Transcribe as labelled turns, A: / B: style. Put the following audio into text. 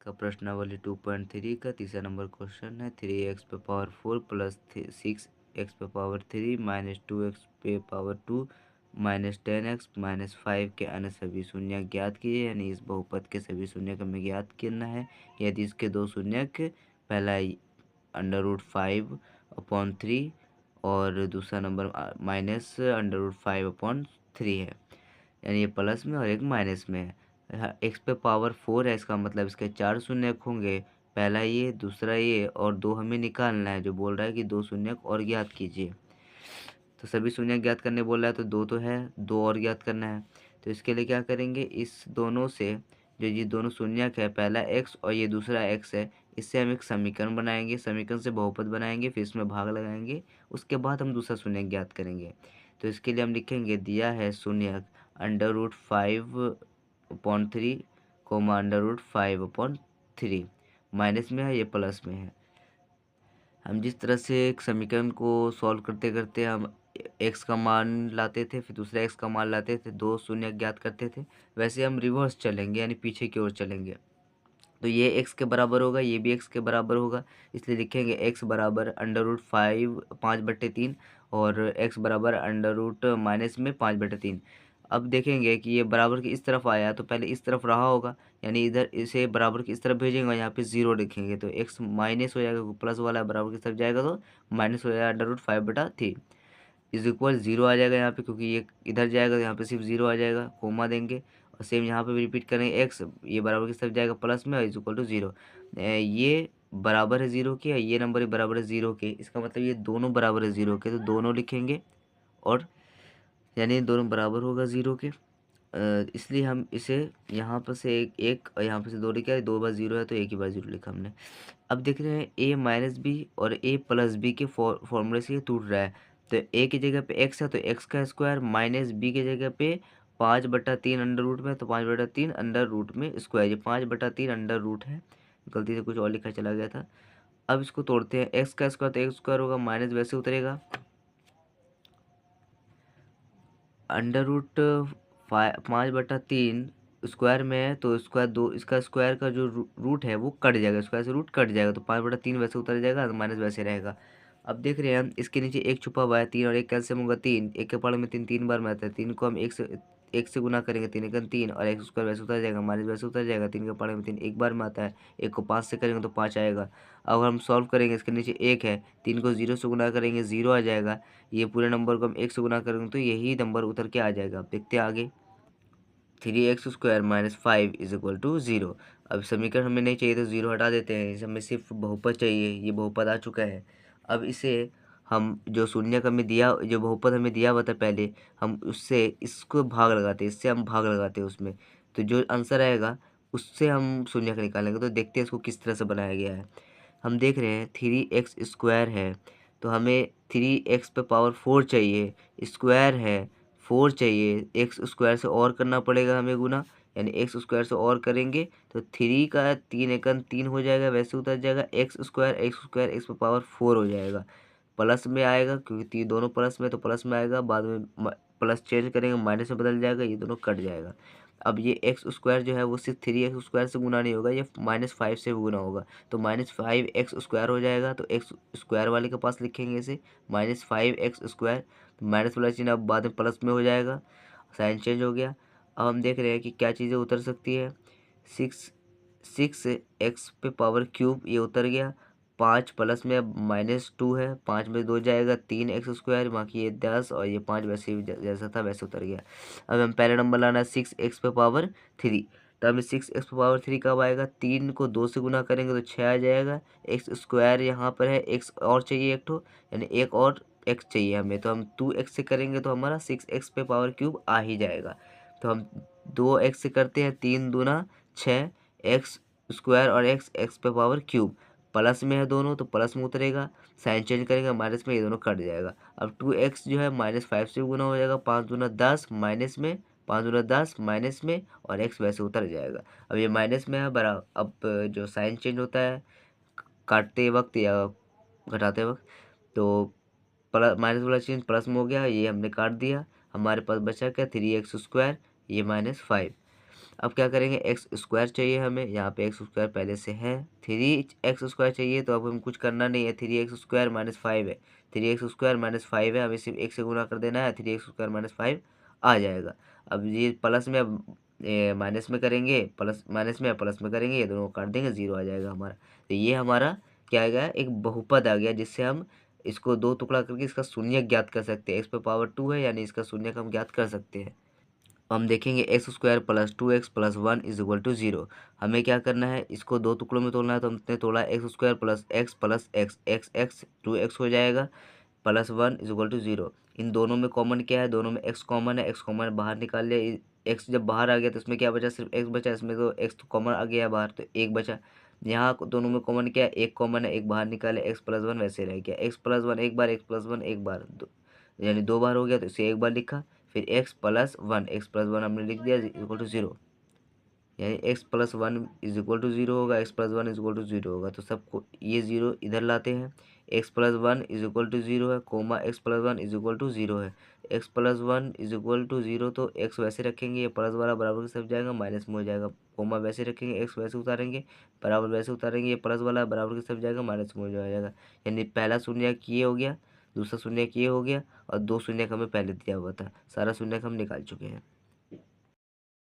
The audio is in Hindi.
A: का प्रश्नावली 2.3 का तीसरा नंबर क्वेश्चन है। 3x पे पावर 4 प्लस 6x पे पावर 3 माइनस 2x पे पावर 2 माइनस 10x माइनस 5 के अन्य सभी शून्य ज्ञात कीजिए। यानी इस बहुपद के सभी शून्य का हमें ज्ञात करना है। यदि इसके दो शून्य पहला √5/3 और दूसरा नंबर माइनस √5/3 है, यानी ये प्लस में और एक माइनस में है। एक्स पे पावर 4 है, इसका मतलब इसके 4 शून्य होंगे। पहला ये, दूसरा ये और 2 हमें निकालना है, जो बोल रहा है कि 2 शून्य और ज्ञात कीजिए। तो सभी शून्य ज्ञात करने बोल रहा है, तो 2 तो है, 2 और ज्ञात करना है। तो इसके लिए क्या करेंगे, इस दोनों से जो ये दोनों शून्य है, पहला x और ये दूसरा x है, इससे हम एक समीकरण बनाएंगे। समीकरण से बहुपद बनाएंगे, फिर इसमें भाग लगाएंगे, उसके बाद हम दूसरा शून्य ज्ञात करेंगे। तो इसके लिए हम लिखेंगे, दिया है शून्य √5/3 कोमा √5/3 माइनस में है, ये प्लस में है। हम जिस तरह से एक समीकरण को सॉल्व करते करते हम x का मान लाते थे, फिर दूसरा x का मान लाते थे, दो शून्य ज्ञात करते थे, वैसे हम रिवर्स चलेंगे, यानी पीछे की ओर चलेंगे। तो ये x के बराबर होगा, ये भी x के बराबर होगा, इसलिए लिखेंगे x बराबर √5/3 और x बराबर अंडर रूट माइनस में 5/3। अब देखेंगे कि ये बराबर की इस तरफ आया, तो पहले इस तरफ रहा होगा, यानी इधर इसे बराबर की इस तरफ भेजेंगे और यहाँ पे 0 लिखेंगे, तो x माइनस हो जाएगा, प्लस वाला बराबर की तरफ जाएगा तो माइनस हो जाएगा √5/3 इज इक्वल 0 आ जाएगा यहाँ पे, क्योंकि ये इधर जाएगा तो यहाँ पे सिर्फ 0 आ जाएगा, कोमा देंगे और सेम यहाँ पे भी रिपीट करेंगे। x ये बराबर की तरफ जाएगा प्लस में और इज इक्वल टू 0। ये बराबर है 0 के, ये नंबर भी बराबर है 0 के, इसका मतलब ये दोनों बराबर है 0 के, तो दोनों लिखेंगे और यानी दोनों बराबर होगा 0 के। इसलिए हम इसे यहाँ पर से एक और यहाँ पर से 2 लिखा है, 2 बार 0 है तो एक ही बार 0 लिखा हमने। अब देख रहे हैं a माइनस बी और a प्लस बी के फॉर्मूले से ये टूट रहा है। तो a की जगह पे x है तो x का स्क्वायर माइनस b की जगह पे 5/3 अंडर रूट में, तो 5/3 अंडर रूट में स्क्वायर, ये 5/3 अंडर रूट है, गलती से कुछ और लिखा चला गया था। अब इसको तोड़ते हैं, x का स्क्वायर तो एक्स स्क्वायर होगा, माइनस वैसे उतरेगा, अंडर रूट 5/3 स्क्वायर में है तो स्क्वायर दो, इसका स्क्वायर का जो रूट है वो कट जाएगा, स्क्वायर से रूट कट जाएगा, तो 5/3 वैसे उतर जाएगा, माइनस वैसे रहेगा। अब देख रहे हैं हम, इसके नीचे एक छुपा हुआ है, 3 और एक कैल्सियम होगा 3, एक के पावर में 3 3 बार में आता है, 3 को हम एक से गुना करेंगे, 3 1 3 और एक्स स्क्वायर वैसे उतर जाएगा, माइनस वैसे उतर जाएगा, 3 के पावर में 3 एक बार में आता है, एक को 5 से करेंगे तो 5 आएगा। अब हम सॉल्व करेंगे, इसके नीचे एक है, 3 को 0 से गुना करेंगे 0 आ जाएगा, ये पूरे नंबर को हम 1 से गुना करेंगे तो यही नंबर उतर के आ जाएगा। अब देखते हैं आगे, 3x² minus 5 is equal to 0। अब समीकरण हमें नहीं चाहिए तो 0 हटा देते हैं, इसे हमें सिर्फ बहुपद चाहिए, ये बहुपद आ चुका है। अब इसे हम जो शून्य का हमें दिया, जो बहुपद हमें दिया हुआ था पहले, हम उससे इसको भाग लगाते हैं, इससे हम भाग लगाते हैं उसमें, तो जो आंसर आएगा उससे हम शून्य का निकालेंगे। तो देखते हैं इसको किस तरह से बनाया गया है। हम देख रहे हैं 3x² है, तो हमें 3x पे पावर 4 चाहिए, स्क्वायर है 4 चाहिए, एक्स स्क्वायर से और करना पड़ेगा हमें गुना, यानी एक्स स्क्वायर से और करेंगे तो 3 का 3 एकन 3 हो जाएगा, वैसे उतर जाएगा, एक्स स्क्वायर एक्स पे पावर 4 हो जाएगा, प्लस में आएगा क्योंकि दोनों प्लस में, तो प्लस में आएगा, बाद में प्लस चेंज करेंगे माइनस में बदल जाएगा, ये दोनों कट जाएगा। अब ये एक्स स्क्वायर जो है वो सिर्फ 3x² से गुना नहीं होगा, ये -5 से गुना होगा, तो -5x² हो जाएगा, तो एक्स स्क्वायर वाले के पास लिखेंगे इसे -5x², तो माइनस वाला चिन्ह अब बाद में प्लस में हो जाएगा, साइन चेंज हो गया। अब हम देख रहे हैं कि क्या चीज़ें उतर सकती है, 6x पे पावर क्यूब ये उतर गया, 5 प्लस में अब -2 है, 5 में 2 जाएगा, 3x², बाकी ये 10 और ये 5 वैसे ही जैसा था वैसे उतर गया। अब हम पहला नंबर लाना है 6x पे पावर 3, तो हमें 6x पे पावर 3 कब आएगा, 3 को 2 से गुना करेंगे तो 6 आ जाएगा, x² यहाँ पर है, x और चाहिए एक ठो, यानी एक और x चाहिए हमें, तो हम 2x से करेंगे तो हमारा 6x पे पावर क्यूब आ ही जाएगा। तो हम 2x से करते हैं, 3 दूना 6 x² और x पे पावर क्यूब, प्लस में है दोनों तो प्लस में उतरेगा, साइन चेंज करेंगे माइनस में, ये दोनों कट जाएगा। अब 2x जो है -5 से गुना हो जाएगा, 5 दूना 10 माइनस में, 5 दूना 10 माइनस में और x वैसे उतर जाएगा। अब ये माइनस में है बराबर, अब जो साइन चेंज होता है काटते वक्त या घटाते वक्त, तो प्लस माइनस वाला चेंज प्लस में हो गया, ये हमने काट दिया, हमारे पास बचा क्या 3x², ये -5। अब क्या करेंगे, एक्स स्क्वायर चाहिए हमें, यहाँ पे एक्स स्क्वायर पहले से है, 3x² चाहिए, तो अब हम कुछ करना नहीं है, 3x² माइनस 5 है, 3x² माइनस 5 है, हमें सिर्फ एक से गुना कर देना है, 3x² माइनस 5 आ जाएगा। अब ये प्लस में, अब माइनस में करेंगे, प्लस माइनस में प्लस में करेंगे, ये दोनों को काट देंगे, 0 आ जाएगा हमारा। तो ये हमारा क्या आ गया, एक बहुपद आ गया, जिससे हम इसको दो टुकड़ा करके इसका शून्य ज्ञात कर सकते हैं। एक्स पे पावर 2 है, यानी इसका शून्य हम ज्ञात कर सकते हैं। हम देखेंगे x² plus 2x plus 1 is equal to 0। हमें क्या करना है, इसको दो टुकड़ों में तोड़ना है, तो हमने तोड़ा x² plus x x x 2x हो जाएगा, प्लस 1 इज इक्वल टू 0। इन दोनों में कॉमन क्या है, दोनों में x कॉमन है, x कॉमन बाहर निकाल लिया, x जब बाहर आ गया तो इसमें क्या बचा, सिर्फ x बचा, इसमें तो x तो कॉमन आ गया बाहर, तो एक बचा। यहाँ दोनों में कॉमन क्या है, एक कॉमन है, एक बाहर निकाले, x प्लस 1 वैसे रह गया, x प्लस 1 एक बार, x प्लस 1 एक बार, यानी दो बार हो गया, तो इसे एक बार लिखा। फिर x प्लस 1 हमने लिख दिया इक्वल टू 0, यानी x+1 इज इक्वल टू 0 होगा, x+1 इज इक्वल टू 0 होगा, तो सबको ये 0 इधर लाते हैं, x+1 इज इक्वल टू 0 है, coma x+1 is equal to 0 है, x+1 इज इक्वल टू 0, तो x वैसे रखेंगे, ये प्लस वाला बराबर के सब जाएगा, माइनस में हो जाएगा, कोमा वैसे रखेंगे, x वैसे उतारेंगे, बराबर वैसे उतारेंगे, ये प्लस वाला बराबर के सब जाएगा, माइनस में हो जाएगा। यानी पहला शून्य ये हो गया, दूसरा शून्य ये हो गया, और दो शून्य हमें पहले दिया हुआ था, सारा शून्य हम निकाल चुके हैं।